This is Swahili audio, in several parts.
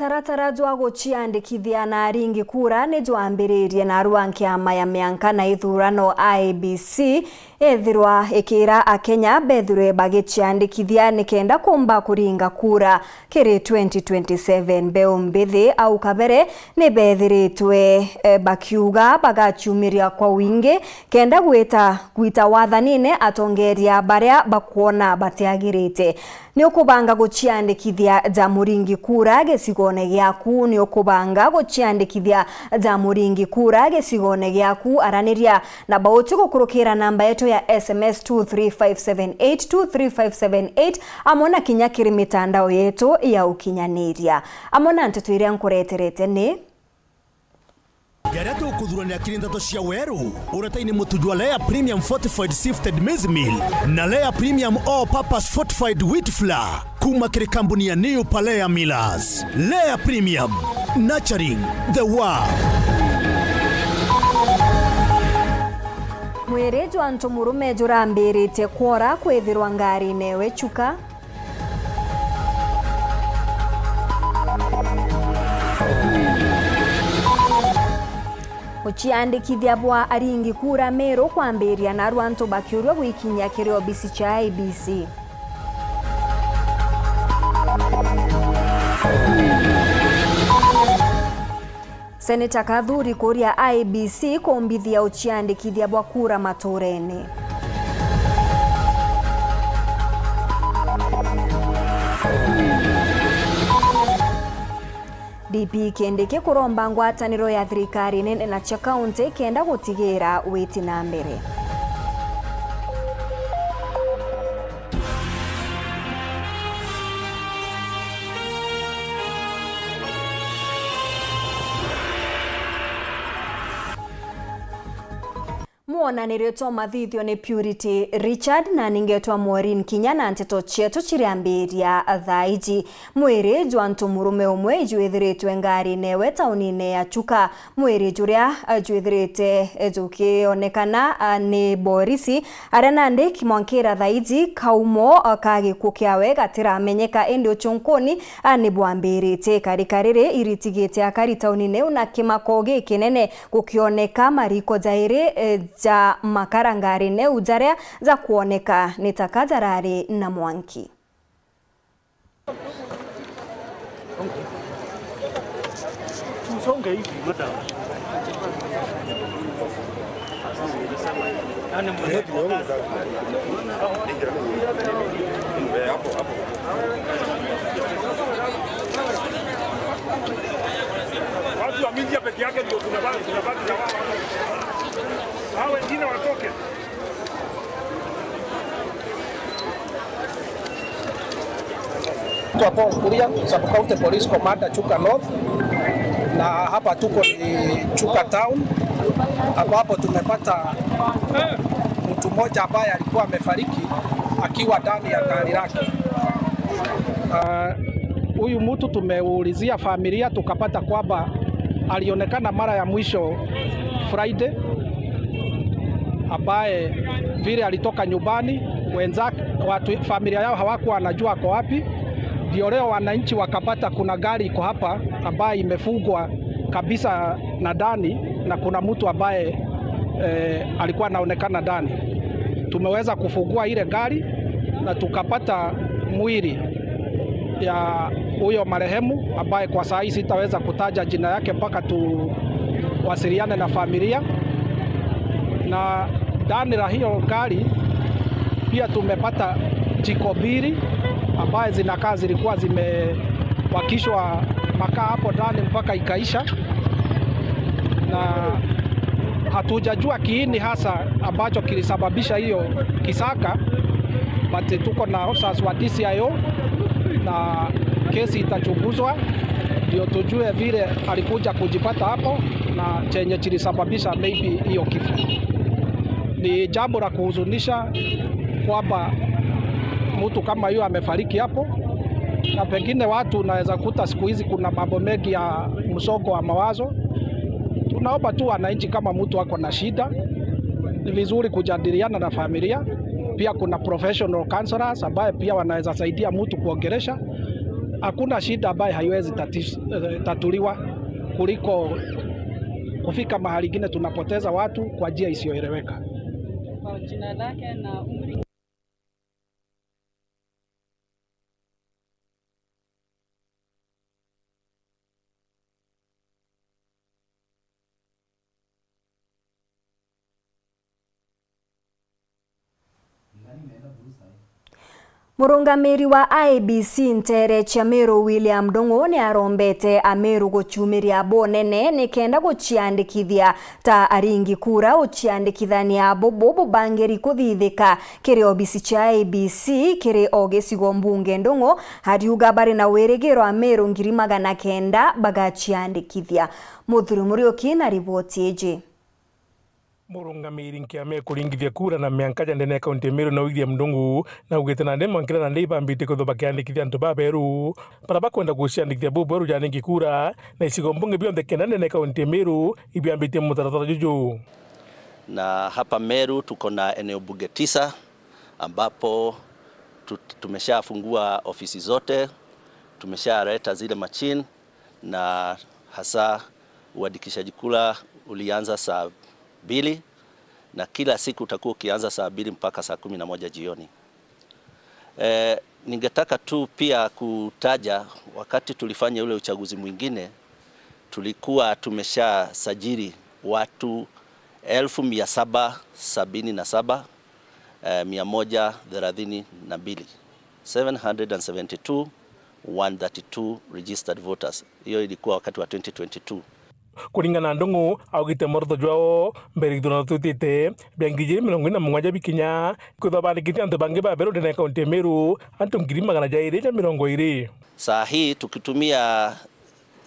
Mutaratara jwa guciandikithia na aringi kura ni jwambiririe na ruankiama ya mianka na ithurano IEBC ethirwa ikira akenya bethure bagiciandikithia nikenda kumba kuringa kura kiri 2027 beumbithi au kabere ni bethiritwe bakiuga bagachumiria kwa wingi kenda gwita wathanine atongeria baria bakuona batiagirite ni ukubanga guciandikithia ja muringi kura gicigone giaku ni ukubanga guciandikithia ja muringi kura gicigone giaku araniria na bauti gukurukira namba yetu ya SMS 23578 23578 amona kinya kiri mitandao yetu ya ukinyaniria amona ntetu iria nkureterete ni Gareto kudhurania kirindato cia weru uretaini mutujwa Lea Premium Fortified Sifted Maize Meal na Lea Premium All Purpose Fortified Wheat Flour kuma kiri kampuni ya New Palea Millers. Lea Premium, nurturing the world. Mwerejo Antomurume jurambirite kwora kwethirwa ngari newe chuka Uciandikithia bwa aringi kura Meru kwambiria na rwanto bakiurwa gwikinya kirio bisi cha IEBC. Seneta Kadhuri kuria IEBC kumbithia uciandikithia bwa kura matureni. DP kendeke kuromba ngwataniro ya thirikari nene na cha county kenda gutigira witi na mbere. Muonanirio to mathithio ni Purity Richard na ningetwa Maureen Kinya na nteto chetu chiriambiria thaiji mwiri jwantu murume umwe jwithiritwe ngari newe taunine ya Chuka mwiri juria jwithirite jukionekana ni Borisi arena ndi kimwankira thaiji kaumo kagikuo kiawe gatiramenyeka indi uchunkoni ni bwambirite karikarire iritigite akari taunine una kimakoge kinene gukioneka mariko jaire ja makarangari ne ujaria za kuoneka nitakajarari na mwanki. Watu wa media peke yake ndio tunabaki na wao. Hao wengine watoke. Tupo Kuria Sub-County Police Commander Chuka North na hapa tuko ni Chuka Town ambapo tumepata mtu mmoja ambaye alikuwa amefariki akiwa ndani ya gari lake. Huyu mtu tumeulizia familia tukapata kwamba alionekana mara ya mwisho Friday, ambaye vile alitoka nyumbani, wenzake watu familia yao hawakuwa wanajua ako wapi. Ndio leo wananchi wakapata kuna gari iko hapa ambaye imefungwa kabisa na ndani na kuna mtu ambaye alikuwa anaonekana ndani. Tumeweza kufungua ile gari na tukapata mwili ya huyo marehemu ambaye kwa saa hii sitaweza kutaja jina yake mpaka tuwasiliane na familia. Na ndani la hiyo gari pia tumepata jiko mbili ambaye zinakaa zilikuwa zimewakishwa makaa hapo ndani mpaka ikaisha, na hatujajua kiini hasa ambacho kilisababisha hiyo kisaka, but tuko na officers wa DCIO na kesi itachunguzwa ndio tujue vile alikuja kujipata hapo na chenye kilisababisha maybe hiyo kifo. Ni jambo la kuhuzunisha kwamba mtu kama hiyo amefariki hapo, na pengine watu unaweza kuta siku hizi kuna mambo mengi ya msongo wa mawazo. Tunaomba tu wananchi, kama mtu wako na shida, ni vizuri kujadiliana na familia. Pia kuna professional counselors ambaye pia wanaweza saidia mtu kuongelesha hakuna shida ambayo haiwezi tatuliwa kuliko kufika mahali ingine tunapoteza watu kwa njia isiyoeleweka. Kwa jina lake na umri. Murungamiri wa IEBC Ntere Chamero William Ndung'u ni arombete Ameru guchumiria bonene ni kenda guciandikithia ta aringi kura uciandikithania bobo bangeri kuthithika kiri obisi cha IEBC kiri ogesigo mbunge Ndung'u hariuga bari na wirigiro Ameru 900 bagaciandikithia. Muthuri Murioki na ripoti eje. Murungamiri nkiame kuringithia kura na miankaja ndene kaunti ya Meru na William Ndung'u na ugite na ndemo nkira na ndeiba mbite kuthoba kiandikithia antu ba Meru para bakwenda guciandikithia bobo ru janingi kura na isigo mbunge bionthe kenda ndene kaunti ya Meru ibiambite mutaratara juju. Na hapa Meru tuko na eneo bunge 9 ambapo tumeshafungua ofisi zote, tumeshaleta zile machine na hasa uandikishaji kura ulianza saa 2 na kila siku utakuwa ukianza saa 2 mpaka saa 11 jioni. Ningetaka tu pia kutaja wakati tulifanya ule uchaguzi mwingine tulikuwa tumesha sajili watu 1777 132 772 132 registered voters. Hiyo ilikuwa wakati wa 2022. Kuringana na Ndung'u augite mortho jwao mbere githurano tutite biangijiri 47 bikinya kuthabandikithia antu bangi ba Meru ndene kaunti ya Meru antu 220. Saa hii tukitumia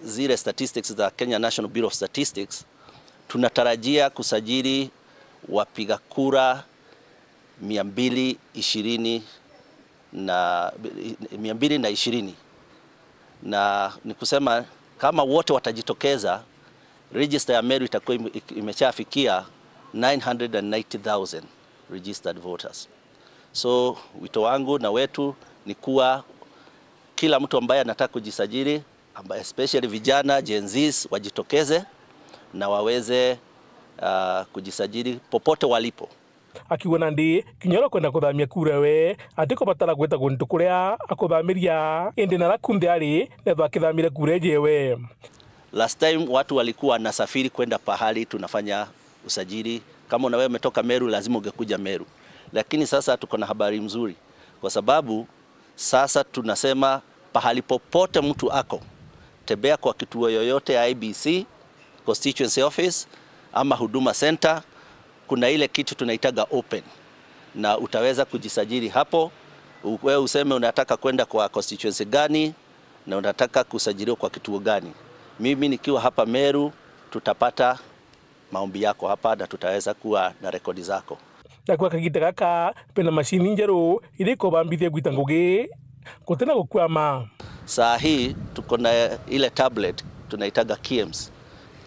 zile statistics za Kenya National Bureau of Statistics tunatarajia kusajili wapiga kura 220 na ni kusema kama wote watajitokeza register ya Meru itakuwa imeshafikia 990,000 registered voters. So wito wangu na wetu ni kuwa kila mtu ambaye anataka kujisajili, especially vijana Gen Zs, wajitokeze na waweze kujisajili popote walipo. Akiwa nandi kinyoro kwenda kuthamia kura we atiko batara gweta guntu kuria akuthamiria indi na rakunde ari netho akithamire kura jewe. Last time watu walikuwa nasafiri kwenda pahali tunafanya usajili. Kama na wewe umetoka Meru lazima ungekuja Meru. Lakini sasa tuko na habari mzuri kwa sababu sasa tunasema pahali popote mtu ako, tembea kwa kituo yoyote ya IEBC, constituency office ama huduma center, kuna ile kitu tunaitaga open na utaweza kujisajili hapo. Wewe useme unataka kwenda kwa constituency gani na unataka kusajiliwa kwa kituo gani. Mimi nikiwa hapa Meru tutapata maombi yako hapa na tutaweza kuwa na rekodi zako. Na kwa kagita kaka pena machine njeru iliko bambithia gwita ngugi kutena gukwama. Saa hii tuko na ile tablet tunaitaga KIEMS,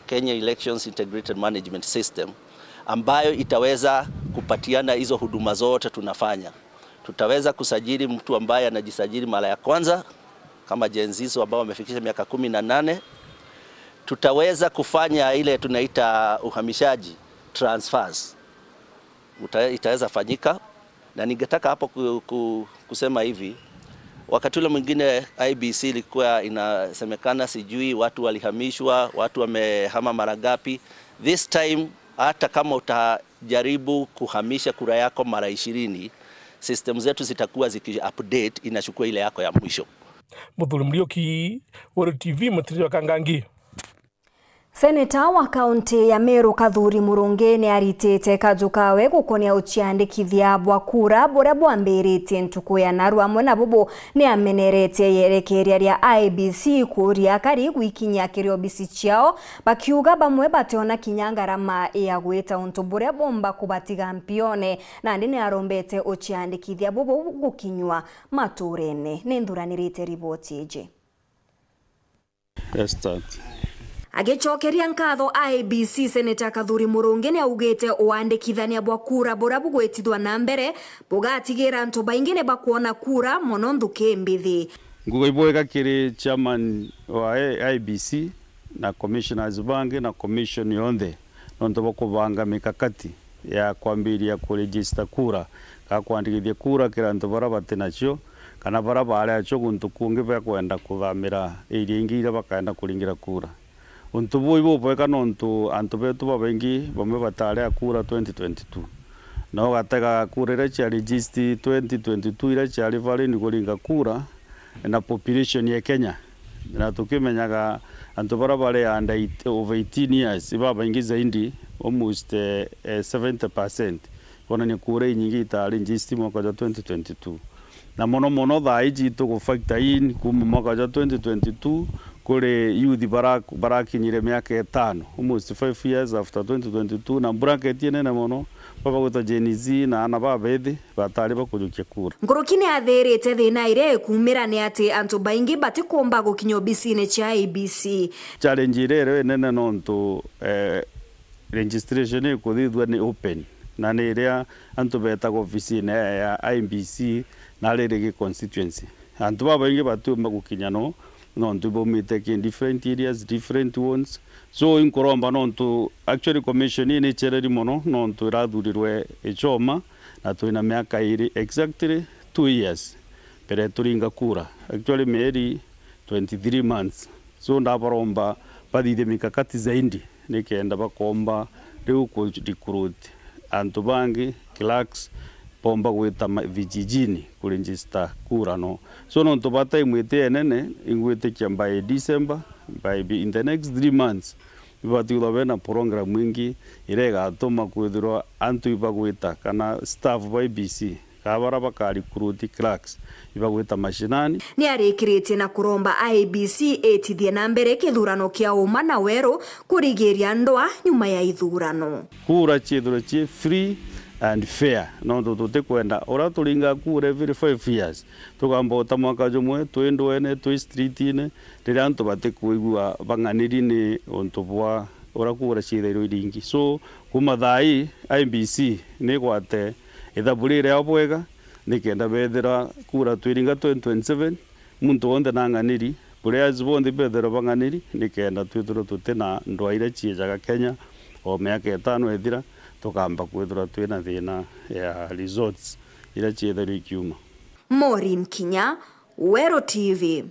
Kenya Elections Integrated Management System, ambayo itaweza kupatiana hizo huduma zote tunafanya. Tutaweza kusajili mtu ambaye anajisajili mara ya kwanza kama Gen Z ambao wamefikisha miaka 18. Tutaweza kufanya ile tunaita uhamishaji, transfers. Itaweza fanyika na ningetaka hapo kusema hivi, wakati ule mwingine IEBC ilikuwa inasemekana sijui watu walihamishwa, watu wamehama mara ngapi. This time hata kama utajaribu kuhamisha kura yako mara 20, system zetu zitakuwa ziki-update, inachukua ile yako ya mwisho. Muthuri Murioki, Wero TV, Mutiri wa Kangangi. Seneta wa kaunti ya Meru Kathuri Murungi ni aritete kajukawe gukonia uciandikithia bwa kura buria bwambiritie ntuku ya naru amwe na bubu ni amenerete yerekeria ria IEBC kuria kari gwikinya kiriobisi ciao bakiuga bamwe bateona kinyangarama ya gwita untu buria bomba kubatiga mpione na ndine arombete uciandikithia bubu gukinywa maturene. Nindhuranirite riboti eje. Agichokeria nkatho IEBC, Seneta Kathuri Murungi ni augite uandikithania bwa kura bura bugwitithwa na mbere bugatigira antu baingi ne bakuona kura mono nthuki mbithi. ngugiboeka kiri chairman wa IBC na commissioners bangi na commission yonde nonto bakubanga mikakati ya kwambiria kuregister kura ka kwandikithia kura kira nto bara batenacho kana bara bare acho guntu kungi ba kwenda kuthamira iri ingira bakaenda kuringira kura untu boibo boeka nonto antu betu babengi bamwe batare kura 2022 no gatega kura ira cha register 2022 ira cha rivali ni kuringa kura na population ya Kenya na tukimenyaga antu bara bare under over 18 years baba ingi zaidi almost 70% wana ni kura nyingi itari register mwaka wa 2022 na mono thaiji to go factor in kuma mwaka wa 2022 kule youth barakinyire miaka 5 almost 5 years after 2022 na bracket yene na mono baba gota Gen Z na ana babethi batari bakujukia kura ngorokine atherete thina ire kumira ni ati antu baingi batikomba gukinyo bicine cha IBC challenge ire nene nonto registration ikuthithwa ni open na ni ria antu beta office ya IBC na riri constituency antu baingi batuma gukinya no ntu bomite in different areas different ones so in koromba nontu actually commission ni chereri mono nontu rathurirwe echoma na tuina miaka iri exactly 2 years pere turinga kura actually meri 23 months so ndabaromba badide mikakati zaidi nikenda bakomba riu ku recruit antu bangi clerks pomba gwita vijijini kuregister kura no so nonto bata imwete nene ingwete by December by in the next 3 months ibatiula bena program mwingi irega atoma kwithirwa antu ibagwita kana staff by IBC kabara bakari recruit clerks ibagwita mashinani ni arikirite na kuromba IBC etithie na mbere kithurano kia uma na wero kurigiria ndoa nyuma ya ithurano kura chithura chi free and fair no tutote kwenda ora turinga kura every 5 years tukambota mwaka jumwe twendwene twi street ine rira antu bate kuigua banganiri ni onto bwa ora kura chithero iringi so kuma thai IBC ni gwate ithabulire abwega nikenda bethera kura twiringa 2027 muntu onde nanganiri buria zibonde bethera banganiri nikenda twithuro tutena ndwa ira chiejaga Kenya o miaka 5 ethira tukamba kwithura twina thina ya resorts ira chiethero ikiuma Maureen Kinya Wero TV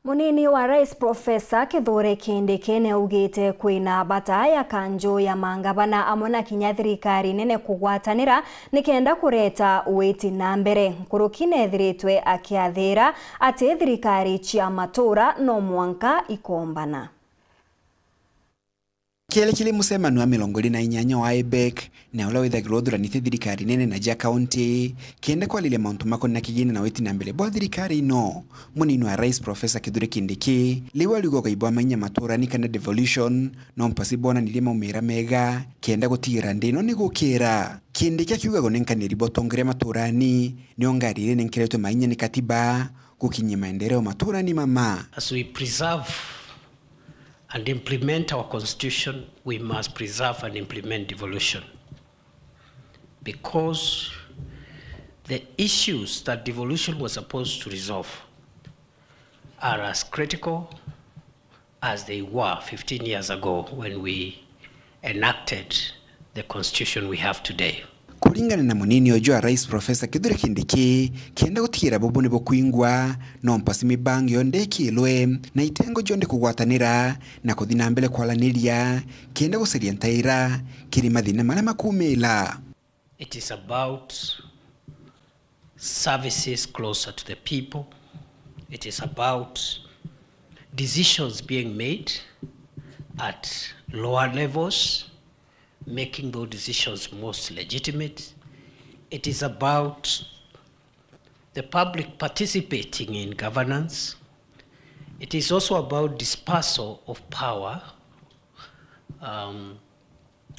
Munini wa Rais Profesa Kithure Kindiki ni ugite kwina bata ya kanjo ya mangabana amona kinya thirikari nene kugwatanira nikenda kureta uwiti na mbere nkurukine thiritwe akiathira ati thirikari chia matura no mwanka ikombana Kiele kile musemano wa 28 wa IBEC na ula withagirwo thuranite thirikari nene na ja county kienda kwalilia mauntu mako na kigini na witi na mbele bwa thirikari ino munini wa Rais Profesa Kithure Kindiki liwa ligo kaibwa manya maturani kana devolution no mpasi bona nilima umira mega kienda gutira ndino ni gukira Kindiki akiuga gonenkaniri botongere maturani niongarire nenkiretwe mainya ni katiba gukinye maendeleo maturani mama as we preserve and implement our constitution, we must preserve and implement devolution. Because the issues that devolution was supposed to resolve are as critical as they were 15 years ago when we enacted the constitution we have today. Kulingana na munini ojo Rais Profesa Kithure Kindiki kienda gutikira bobone bokwingwa no mpasi mibangi yonde kilwe na itengo jonde kugwatanira na kuthina mbele kwalaniria kienda guseria ntaira kiri mathina mara makumila. It is about services closer to the people. It is about decisions being made at lower levels, making those decisions most legitimate. It is about the public participating in governance. It is also about dispersal of power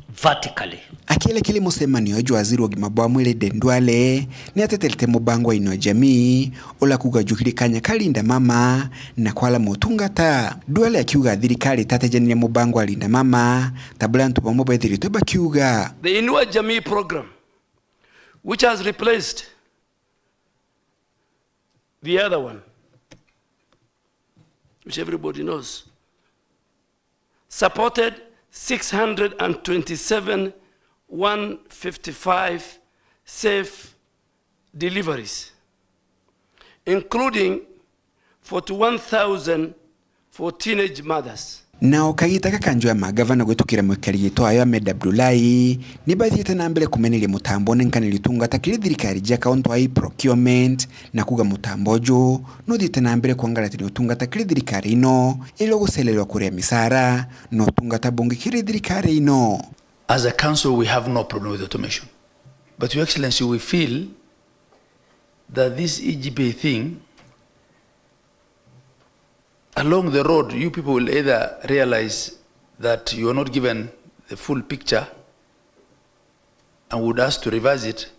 vertically. Akiele kile musemani ojo waziri wa gimabwa mwele Dendwale ni atetelete mubangwa ino jamii ola kuga jukirikanya kalinda mama na kwala motungata Duale akiuga thirikari tatejanire mubangwa linda mama tabula ntu pamoja thirito bakiuga the Inua Jamii program which has replaced the other one, which everybody knows, supported 627,155 safe deliveries, including 41,000 for teenage mothers. Nao kagitaka kanjwa magavana gwetukira mwikari yeto ayo Ahmed Abdullahi ni bathiete na mbele kumenelia mutambo nenkanili tungata kile thirikari ja kaunti wa procurement na kuga mutambo jo no thiete na mbele kuangalatira tungata kile thirikari ino ilo guselelwa kuria misara no tungata bongi kile thirikari ino. As a council, we have no problem with automation, but Your Excellency, we feel that this EGP thing, along the road, you people will either realize that you are not given the full picture and would ask to revise it,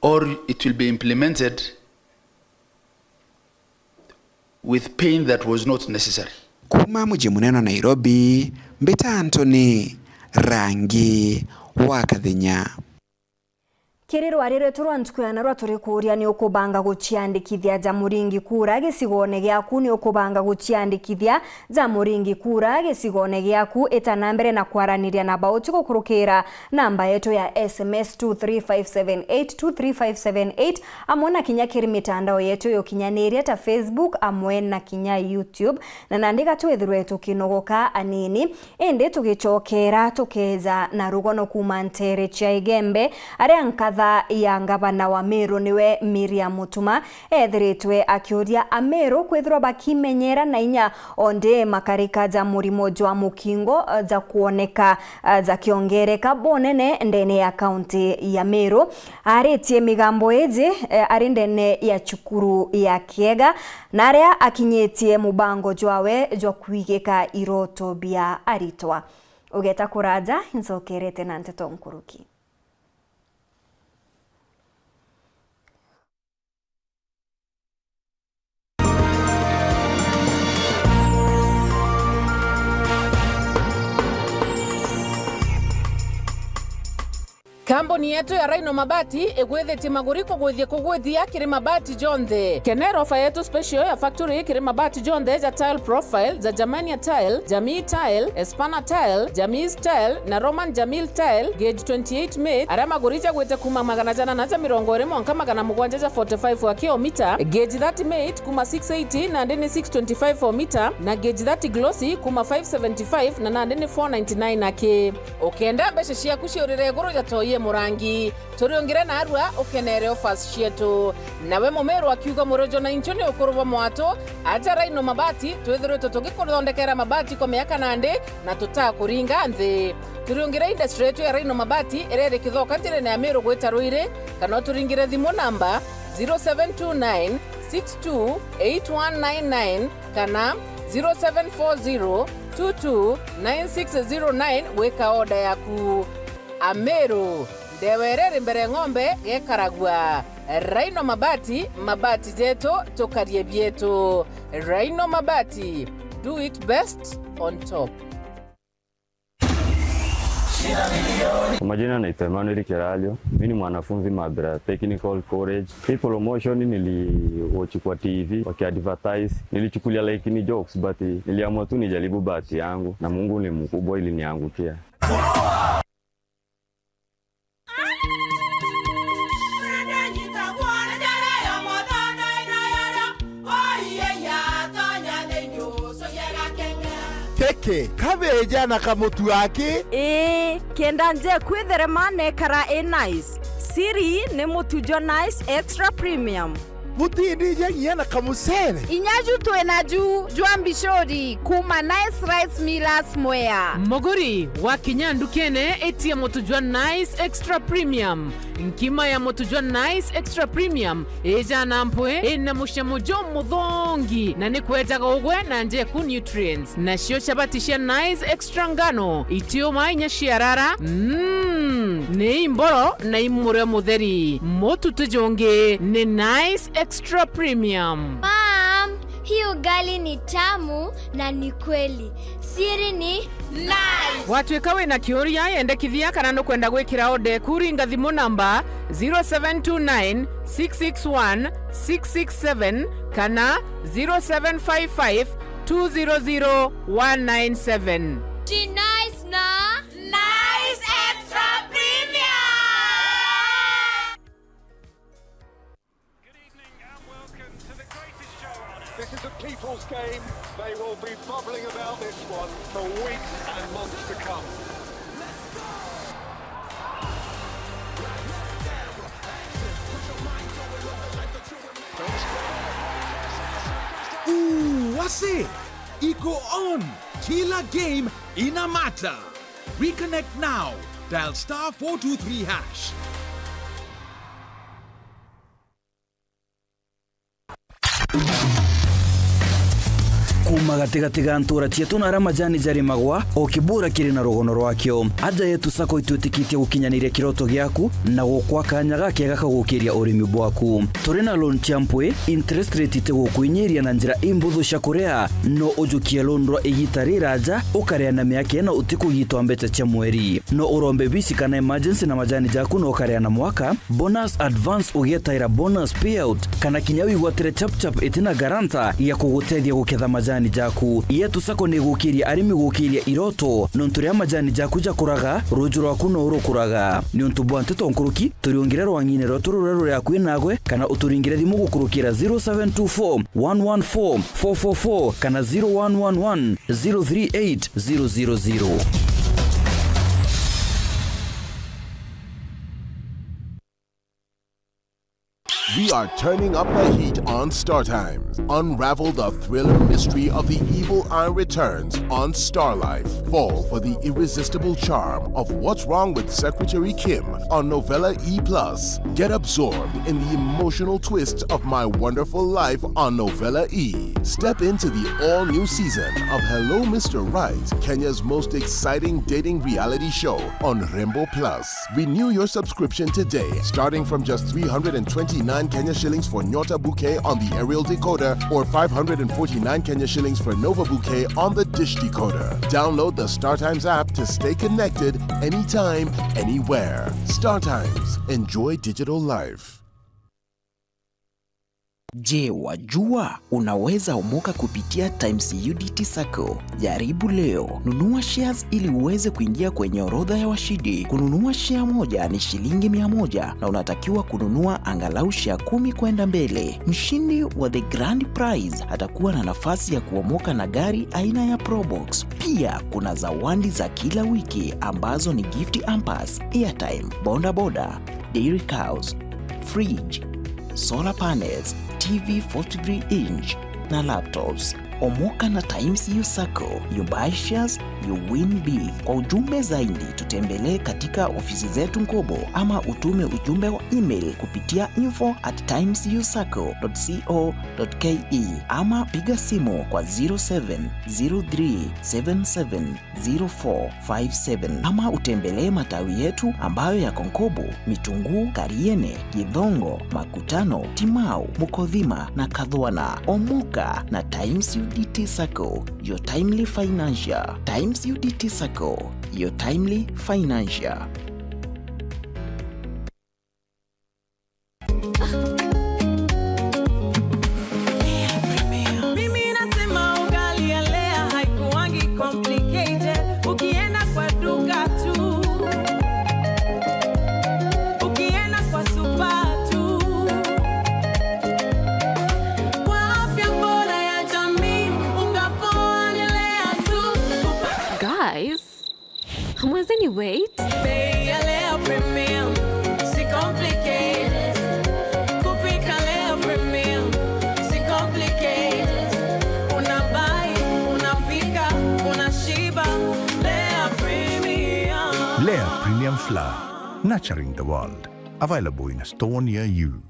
or it will be implemented with pain that was not necessary. Kuma mji munene Nairobi, Mbeta Anthony, Rangi wa Kathenya. Kiriro arire turwantukana rwa turi kuria ni ukubanga guciandikithia za muringi kura gicigone giaku ni ukubanga guciandikithia za muringi kura gicigone giaku etanambere na kwaraniria na bauti gukurukira namba yetu ya SMS 23578 23578 amona kinya kiri mitandao yetu yo kinyaniria ta Facebook amwe na kinya YouTube na nandika twethirwe tukinogoka anini ende tugicokera tukeza na rugono kumantere cha igembe ari ankatha ya ngavana wa Meru niwe Miriam Mutuma ethiritwe akioria Ameru kwithirwa bakimenyera na inya onde makarika za murimo jwa mukingo za kuoneka za kiongereka bonene ndene ya kaunti ya Meru aritie migambo eje ari ndene ya chukuru ya Kiega naria akinyetie mubango jwawe jwa kuigeka iroto bia aritwa ugeta kuraja insokerete na Nteto Nkuruki. Kambuni yetu ya Rhino Mabati egwethete maguriko gwithie kugwithia kiri mabati jonthe. Kenero ofa yetu special ya factory kiri mabati jonthe za tile profile za Germania tile, Jamii tile, Espana tile, Jamii tile na Roman Jamil tile gauge 28 made ara maguricha gwete kuma magana jana na za mirongo remo nkama kana mugwanja za 45 wa kilomita, gauge 30 made kuma 680 na ndene 625 for meter na gauge 30 glossy kuma 575 na ndene 499 nake. Okenda beshe shia kushorire goro ya toye murangi turiongire na arua ukenere offers cietu nawe Mumeru akiuga murojo na inchoni ukuruva mwato aja Rhino Mabati twethirwe tutugikuthondekera mabati kwa miaka nande na tutakuringa nthi turiongire industry yetu ya Rhino Mabati erere kithoka njire ya Meru gweta Ruire kana turingire thimu namba 0729 628199 kana 0740 229609 weka order yaku. Ameru ndewerere mbere ng'ombe gekaragwa. Rhino Mabati, mabati zetu tokarie bietu. Rhino Mabati, do it best on top. Kwa majina naitwa Emmanuel Kiralio, mimi ni mwanafunzi Mabera Technical College. Hii promotion niliwatch kwa TV wakiadvertise, nilichukulia like ni jokes but niliamua tu nijaribu bahati yangu na Mungu ni mkubwa iliniangukia. Keke, kabeja na kamutu wake? Kenda nje kwithere mane kara nice. Siri ne mutujo nice extra premium. Mutindi je yana kamusere. Inyaju tu enaju juambishori kuma nice rice millers moya. Mogori wa kinyandu kene eti ya motujwa nice extra premium. Nkima ya motujwa nice extra premium eja nampwe ena mushamujo mudhongi na nikweta gogwe na nje ku nutrients na shio chabatisha nice extra ngano itio mainya shiarara ne imboro na imure mutheri motu tujonge ne nice extra premium. Mom, Hii ugali ni tamu na ni kweli. Siri ni nice. Watu ikawe na kioria yendekithia kana no kwenda gwikira ode kuringa thimu namba 0729 661 667 kana 0755 200 197. Ti nice na Nice Extra Premium. This is a people's game. They will be bubbling about this one for weeks and months to come. Wase, iko on. Kila game ina mata. Reconnect now. Dial *423#. kuma gatigati ga ntura cietu na ramajani jari magwa o kibura kiri na rogono rwakio aja yetu sako itwetikitie gukinyaniria kiroto giaku na gukwa kanya gake gakagukiria urimi bwaku turi na loan champwe interest rate ite gukwinyiria na njira imbuthu cia kurea no ujukie loan ro igitarira aja ukarea na miaka na utikugitwa mbeca cia mweri no urombe bisi kana emergency na majani jaku no ukarea na mwaka bonus advance ugetaira bonus payout kana kinyawi gwatire chap itina garanta ya kugutethia guketha majani jaku yetu sako ni gukiria arimi gukiria iroto nonturia majani jaku jakuraga ruju rwaku no urukuraga ni untubwa nteto nkuruki turiongererwa ngine ro tururero ya kwinagwe kana uturingire thimu gukurukira 0724 114 444 kana 0111 038 000. We are turning up the heat on Star Times. Unravel the thriller mystery of the evil eye returns on Star Life. Fall for the irresistible charm of What's Wrong with Secretary Kim on Novella E+. Get absorbed in the emotional twist of My Wonderful Life on Novella E. Step into the all-new season of Hello Mr. Right, Kenya's most exciting dating reality show on Rembo Plus. Renew your subscription today, starting from just 329 Kenya shillings for Nyota Bouquet on the aerial decoder or 549 Kenya shillings for Nova Bouquet on the dish decoder. Download the StarTimes app to stay connected anytime, anywhere. StarTimes. Enjoy digital life. Je, wajua unaweza omoka kupitia Times UDT Sacco? Jaribu leo. Nunua shares ili uweze kuingia kwenye orodha ya washindi. Kununua share moja ni shilingi 100 na unatakiwa kununua angalau share 10 kwenda mbele. Mshindi wa the grand prize atakuwa na nafasi ya kuomoka na gari aina ya Probox. Pia kuna zawadi za kila wiki ambazo ni gift hampers, airtime, boda, dairy cows, fridge, solar panels, TV 43 inch na laptops. Omoka na Times U Sacco. You buy shares, you win big. Kwa ujumbe zaidi tutembelee katika ofisi zetu Nkobo ama utume ujumbe wa email kupitia info@timesusacco.co.ke ama piga simu kwa 0703770457 ama utembelee matawi yetu ambayo yako Nkobo, Mitunguu, Kariene, Githongo, Makutano, Timau, Mukodhima na Kadhwana. Omoka na Times UDT Sacco, your timely financial. Times UDT Sacco, your timely financial. Wait. Lea Premium, si complicated. Kupika Lea Premium, si complicated. Unabai, unapika, unashiba. Lea Premium. Lea Premium Flour, nurturing the world. Available in a store near you.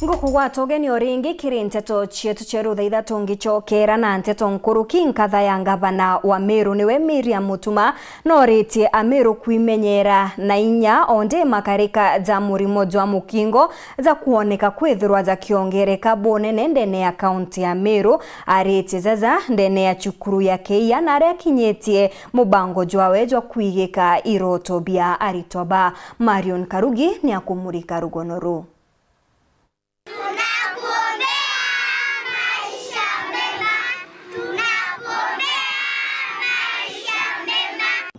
Ngukugwata ugeni oringi kiri nteto chietu cheru thaitha tungichokera na nteto nkuruki nkatha ya ngavana wa Meru niwe Miriam Mutuma noritie Ameru kwimenyera na inya onde makarika za murimo jwa mukingo za kuoneka kwithirwa za kiongereka bonene ndene ya kaunti ya Meru aritie zaza ndene ya chukuru ya Keia na aria kinyetie mubango jwawe jwa kuigika iroto bia aritoba. Marion Karugi ni akumurika rugonoru.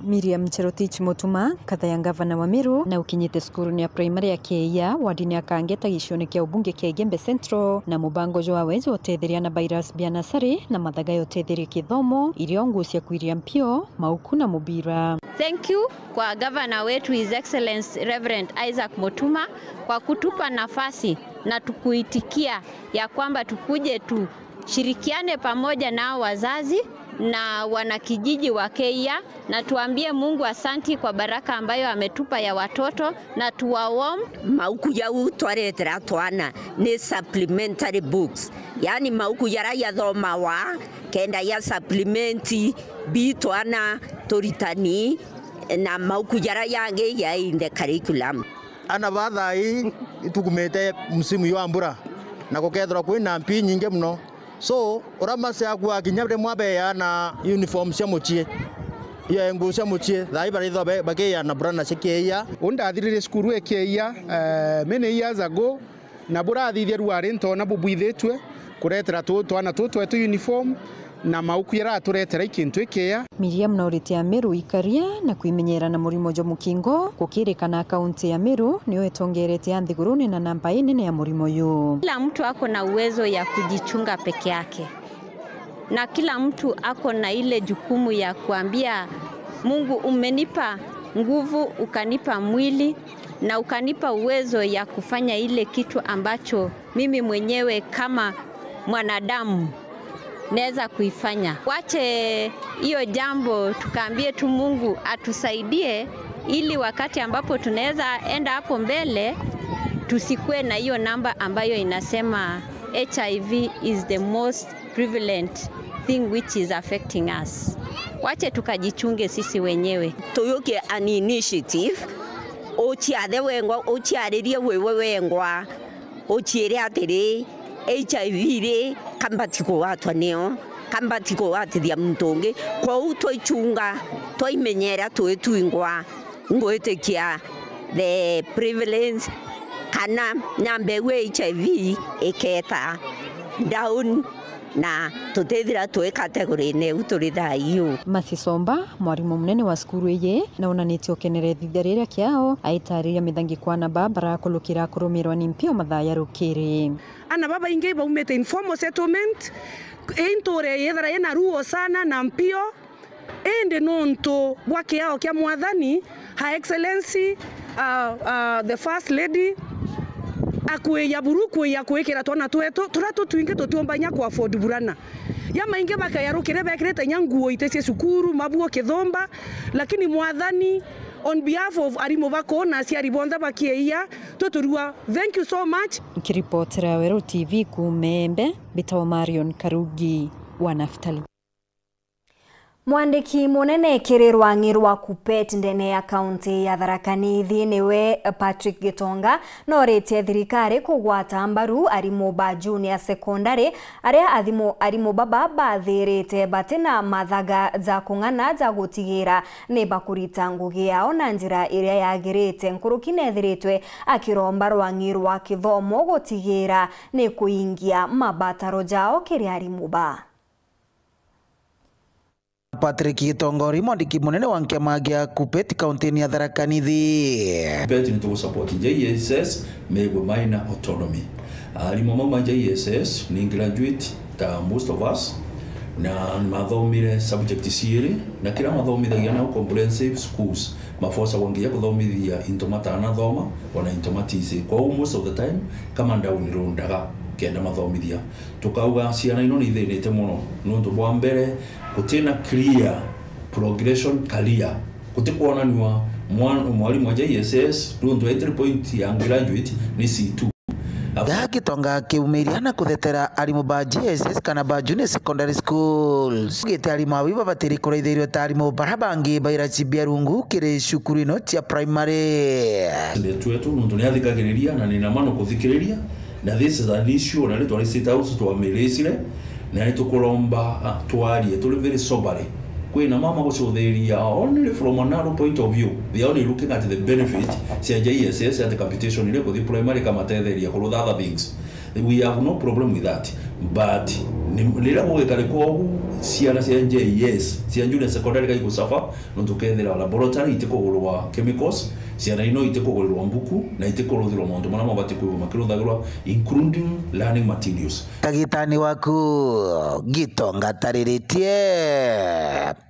Miriam Cherotich Mutuma katha ya ngavana wa Meru na ukinyite skuru ya primary ya Keia wadini akangeta gicione kia ubunge kia Gembe Central na mubango jwa wezo otetheria na virus bia nasari na mathaga yotetheria kithomo iliongusia kuiria mpio mauku na mubira. Thank you kwa gavana wetu His Excellency Reverend Isaac Mutuma kwa kutupa nafasi na tukuitikia ya kwamba tukuje tushirikiane pamoja na wazazi na wanakijiji wa Keia na tuambie Mungu asanti kwa baraka ambayo ametupa ya watoto na tuwaom mauku ya utwaretera twana ni supplementary books, yani mauku yara ya thoma wa kenda ya supplementi bitwana toritani na mauku yara yange ya in the curriculum. Ana bathai itukumete msimu yo ambura na gukethera kwina mpi nyinge muno, so uramase akwa kinyabde mwabe na uniform cia muchie ya nguo cia muchie thai bari thobe bakeya na brana Keia undathirire skuru Keia many years ago na burathithia ruari ntona bubwithetwe kuretera twana twetu uniform na mauku yara turetera ikintu Keia. Miriam norite ya Meru ikaria na kuimenyera na murimo jo mukingo gukirikana kaunti ya Meru niyo etongerete anthiguruni na namba nene ya murimo yu. Kila mtu ako na uwezo ya kujichunga peke yake na kila mtu ako na ile jukumu ya kuambia Mungu, umenipa nguvu, ukanipa mwili na ukanipa uwezo ya kufanya ile kitu ambacho mimi mwenyewe kama mwanadamu naweza kuifanya. Wache hiyo jambo, tukaambie tu Mungu atusaidie ili wakati ambapo tunaweza enda hapo mbele tusikue na hiyo namba ambayo inasema HIV is the most prevalent thing which is affecting us. Wache tukajichunge sisi wenyewe. Tuyoke an initiative ochiathe wengwa ochiaririe wewe wengwa ochiere atiri HIV re kambatiko watwa neo kambatiko watithia mtonge kwa utoichunga toimenyera twetwingwa ngoetekia the prevalence kana nambe we HIV eketa down na tutethira twe category ne utoritha iyo. Masisomba mwarimu munene wa skuru ye na unanitio kenere thitharira kiao aitariria mithangi kwa na babara kulukira kurumirwa ni mpio mathaya rukiri. Ana baba inge ba umete informal settlement entore yethara yena ruo sana na mpio ende nonto bwake yao kia mwathani Her Excellency the First Lady akwe ya buruku ya kuwekera twana twetu turato twinge tutuombanya kwa afford burana ya mainge bakayarukire bekirete nyanguo itese sukuru mabuo kithomba, lakini mwathani on behalf of arimo bako na ciari bonda bakiea tuturua. Thank you so much. Kiripotera Wero TV kumembe Bitawa Marion Karugi wa Naftali. Mwandiki munene kirirwa ngirwa Kupet ndene ya kaunti ya Tharaka Nithi niwe Patrick Gitonga norete thirikari kugwata mbaru arimo ba junior secondary aria arimo baba bathirite batina mathaga za kung'ana za gutigira ni bakurita ngugi yao na njira iria yagirite nkuruki nethiritwe akiromba rwangirwa kithomo gutigira ni kuingia mabataro jao kiria arimo ba. Patrick Gitongori mwandiki munene wa nkema gia Kupet kaunti ya Tharaka Nithi. Kupet ni to support JSS Meru minor autonomy. Arimo mama JSS ni graduate ta most of us na mathomire subject ciiri na kila mathomithagia na comprehensive schools mafosa wangia kuthomithia into matana thoma ona into matisi kwa most of the time kama ndauni rundaga kenda mathomithia tukauga ciana ino ni thinite muno nundu bwa mbere kutina clear progression career kutikuonanwa mwalimu wa JSS nundu 8 point ya graduate ni C2. That Gitonga kiumiria na kuthetera arimu ba GSS kana ba Junior Secondary Schools gite arimu awiba batiri kuraithirio ta arimu barabangi baira cibia rungu kiri cukuru ino cia primary twetu nundu ni athikagiriria na nina mano kuthikiriria na this is an issue na litwa State House twameresire na nitukuromba twarie tuli very soberly kwina mama gucuthiria only from a narrow point of view. They are only looking at the benefit cia JSS at the capitation ile kuthi primary kama tetheria kurutha other things. We have no problem with that, but lira gwikare ko ciana cia JS cia junior secondary kai gusafa no tukethera laboratory itikugurwa chemicals ciana ino itikugurwa mbuku na itikugurwa maundu mara mabati kuiwa makiruthagirwa including learning materials. Kagitani waku Gitonga tariritie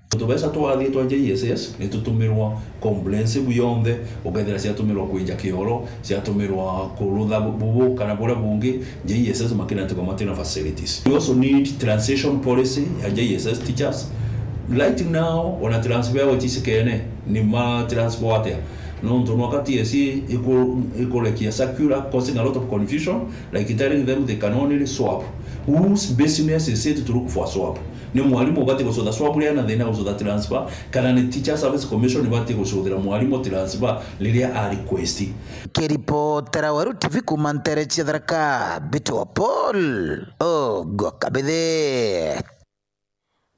tubesa twathie twa JSS ni tutumirwa comprehensive yonde ukethera cia tumirwa kuija kioro cia tumirwa kurutha bubu kana bora bungi JSS makina tiko matina facilities. We also need transition policy ya JSS teachers. Right now wana transfer wa tisikene ni ma transport no ndo wakati esi ikolekia circular causing a lot of confusion, like telling them they can only swap. Whose business is it to look for swap? Ni mwalimu bati kusoda swap ria na thina kusoda transfer kana ni teacher service commission bati kusodera mwalimu transfer lilia a request. Kiripotera Waru TV kumantere chitharaka Bitu Paul Gokabithe.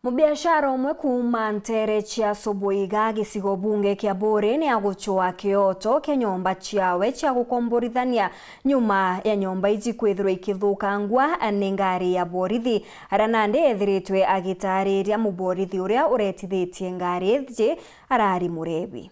Mubiashara umwe kuma Ntere chia Soboiga gicigo bunge kia Bore ni aguchwa kioto ke nyomba chiawe chia gukomborithania nyuma ya nyomba iji kwithirwa ikithukangwa ni ngari ya borithi. Aranande ethiritwe agitariria muborithi uria uretithitie ngari iji arari murebi.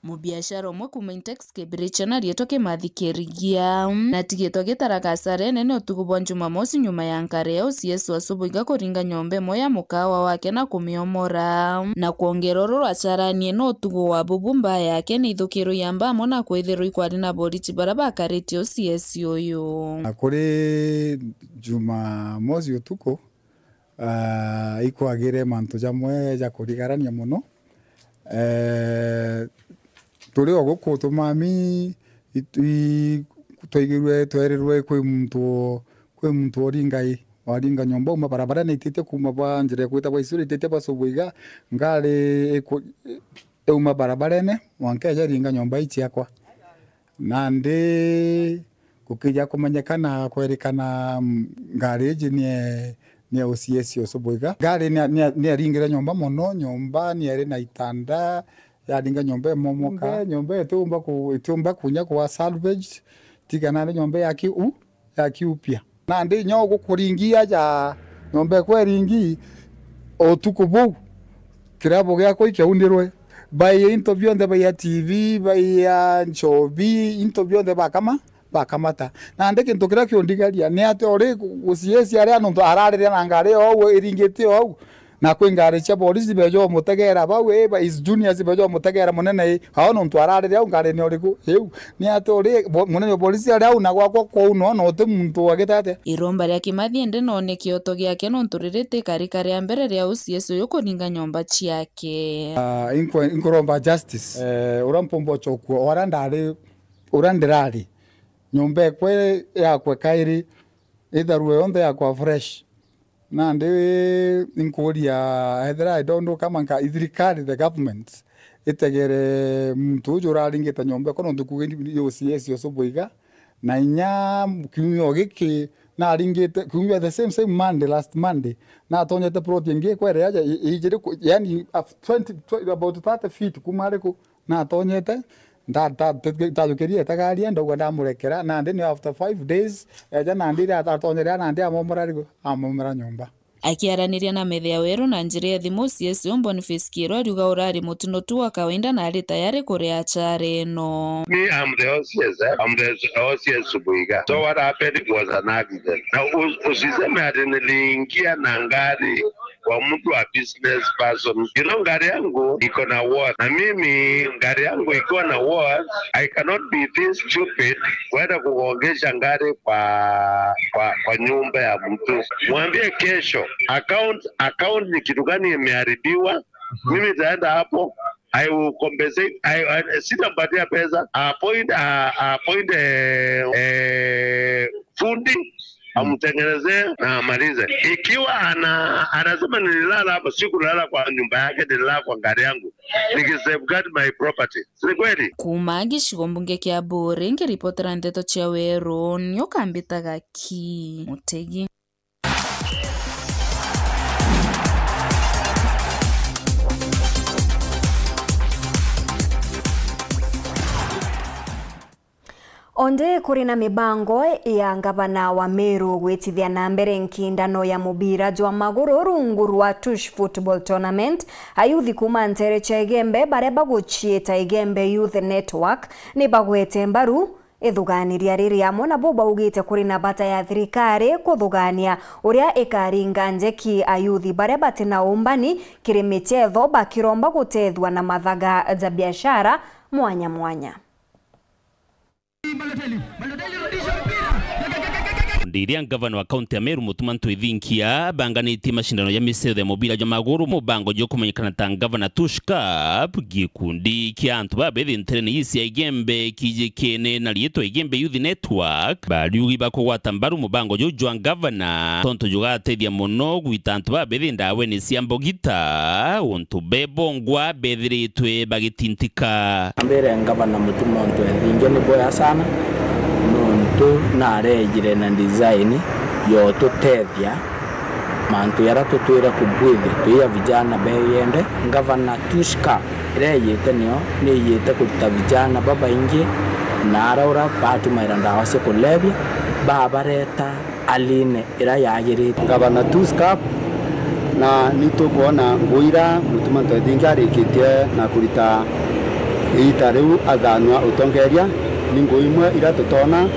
Mubiashara umwe kuma Intex Kibiricha na rieto kimathikirigia na tigeto gitarakasare nene utugu bwa Jumamosi nyuma ya ngari ya OCS wa Soboiga kuringa nyombe moya mukawa wake na kumiomora na kuongera uru acharanie no utugu wa bubumba yake ni ithukiro yambamo na kwithirwa ikwari na borichi baraba kareti OCS yoyo kuri Jumamosi utuku ikwagire mantu jamwe ja kurigarania muno tuli oguku tumami twaigirwe twererwe kwi muntu waringa nyomba uma barabara ni itite kuma ba njire kwita ba isuri itite ba Soboiga ngari uma barabara ne wankeja ringa nyomba ichi akwa nande kukija kumenyekana kwerekana ngari iji ni OCS yo Soboiga ngari ni aringira nyomba mono nyomba ni ari na itanda yaringa nyombe momoka nyombe itumba kunya kwa salvage tigana nyombe yaki upya na ndi nyogo kuringia ja nyombe kweringi otukubu kirabo gyako ikyaundirwe by interview nde by TV by Nchobi interview nde bakamata na ndi kintu kira kiondigaria ni ate ori OCS ari antu ararire na ngari o iringite o na kwingare cha polisi bejo mutegera bawe ba is juniors bejo mutegera munene hao no ntwararire au ngare ni oriku heu ni atore munene polisi ari au na gwako ko no no te muntu wagetate iromba ria Kimathi ende none kioto giake no nturirite karika ria mbere ria OCS yo kuringa nyomba chiake inkoromba justice urampombo chokwo orandirari nyombe kwe ya kwe kairi itharwe onde ya kwa fresh na ndi inkuria ethera I don't know kama nka ithirikari the government itegere muntu uraringita nyombe kono ndukugendi OCS yo Soboiga na inya kiumio giki na aringite kiumio the same Monday last Monday na tonyete protein ngi kwere aja ijire yani 20 about 30 feet kumareko na tonyete ndajukirie tagaria ndogo ndamurekera na ndi after 5 days eja na ndira atonyera na ndi amomora nyomba akiaraniria na Methea Weru na njira ya thimu OCS Boniface Kiro ariuga urari mutuno tu wa kawaida na ari tayari kuria chare no. Me, I'm the OCS. I'm the OCS Soboiga. So what happened was an accident. Now, usiseme ati niliingia na ngari kwa mtu wa business person. You know, ngari yangu iko na word. Na mimi ngari yangu iko na word. I cannot be this stupid kwenda kuongesha ngari kwa nyumba ya mtu. Mwambie kesho account ni kitu gani imeharibiwa. Mimi taenda hapo I will compensate. Sitampatia pesa, appoint fundi amtengenezee na amalize. Ikiwa anasema nililala hapa, sikulala kwa nyumba yake, nililala kwa gari yangu, nikisafeguard my property. Si kweli? Kumagi shigombunge kia Bore ngiripotera ndeto cia Weru nyokambitaga ki Mutegi. Onde kuri na mibango ya ngavana wa Meru gwitithia na mbere nkindano ya mubira jwa maguru rungu rwa Tush Football Tournament. Ayuthi kuma ntere cha Igembe bare baguchieta Igembe Youth Network ni bagwete mbaru ithuganiria riria mona boba ugite kuri na bata ya thirikari kuthugania uria ikaringa njeki ayuthi bare batina umbani kiri michetho bakiromba gutethwa na mathaga za biashara mwanya mwanya. Ndiria ngavana wa kaunti ya Meru Mutuma Ntwithinkia banganiti mashindano ya michezo ya mubira jwa maguru mubango jo kumenyekana ta ngavana Tush Cup gikundi kia antu babethi ntereni isi ya Igembe kijekene na lieto Igembe Youth Network bariugi bakugwata mbaru mubango jo jwa ngavana tonto jogatethia muno gwita antu babethi ndawe ni ciambogita untu bebongwa bethiritwe bagitintika ambere ngavana Mutuma Ntwithinkia ni boya sana nontu narejire na design yo tutethia mantu yara tutwira kubwithi tuya vijana beyende ngavana Tush Cup ireyete niyo niyete kuruta vijana baba ingi naraura batumaira ndawa cia kulevya babareta aline ira yagirite ngavana Tush Cup na nitukuona nguira Mutuma Ntwithinkia arikitie na kuruta itariu athanwa utongeria ningo imwe ira tutona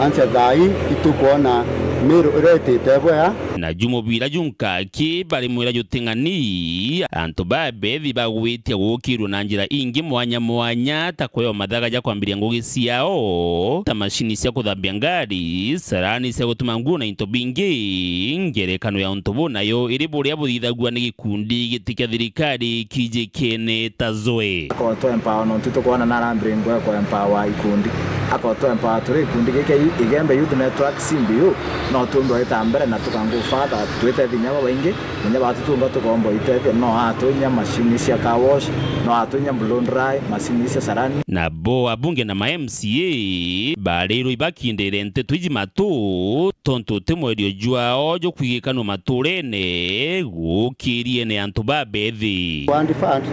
anse thai itukuona Meru iretete boya na jumubira junkaki bari mwira jutingani antu babethi bagwitia gukirwo na njira ingi mwanya takoyo mathaga ja kwambiria ngugi ciao ta mashini cia kuthambia ngari sarani cia gutuma nguo na into bingi ngerekano ya untubu nayo iri buria buthithagua ni gikundi gitika thirikari kijekene tazoe ko to empower no tutukuona na rambire ngwa ko empower ikundi ako to empower turi ikundi gike Igembe Youth Network simbiu no tundo etambere na tukangu fata twete vinyama baingi nenya batutunga tukombo itete no atonya mashini cia car wash no atonya blow dry mashini cia sarani na bo abunge na ma MCA barero ibakindere nteto ijimatu tonto temwerio jwao jo kwigikano maturene gukirie ne antu babethi wandi fund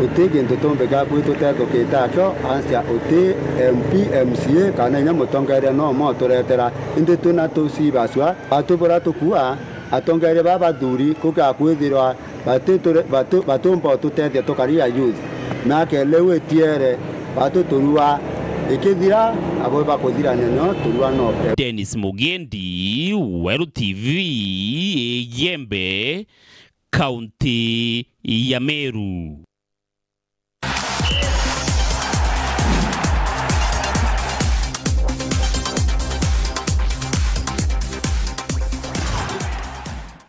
utege ntotombe gabu tutego ketakyo ansia uti MP MCA kana nyamutongere no motoretera inde tuna tusibaswa atubura tukua atongere baba thuri kuka kwithirwa batumba tutethia tukaria youth nake lewe tiere batuturua ikithira abo bakuthira neno turua no Dennis Mugendi Weru TV Igembe County ya Meru.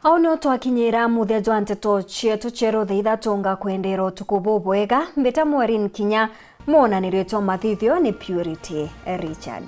Auno twakinyira muthejo anteto chietu chero theitha tunga kwendero tukubu bwega mbeta Mwarin Kinya monanirio to mathithio ni Purity Richard.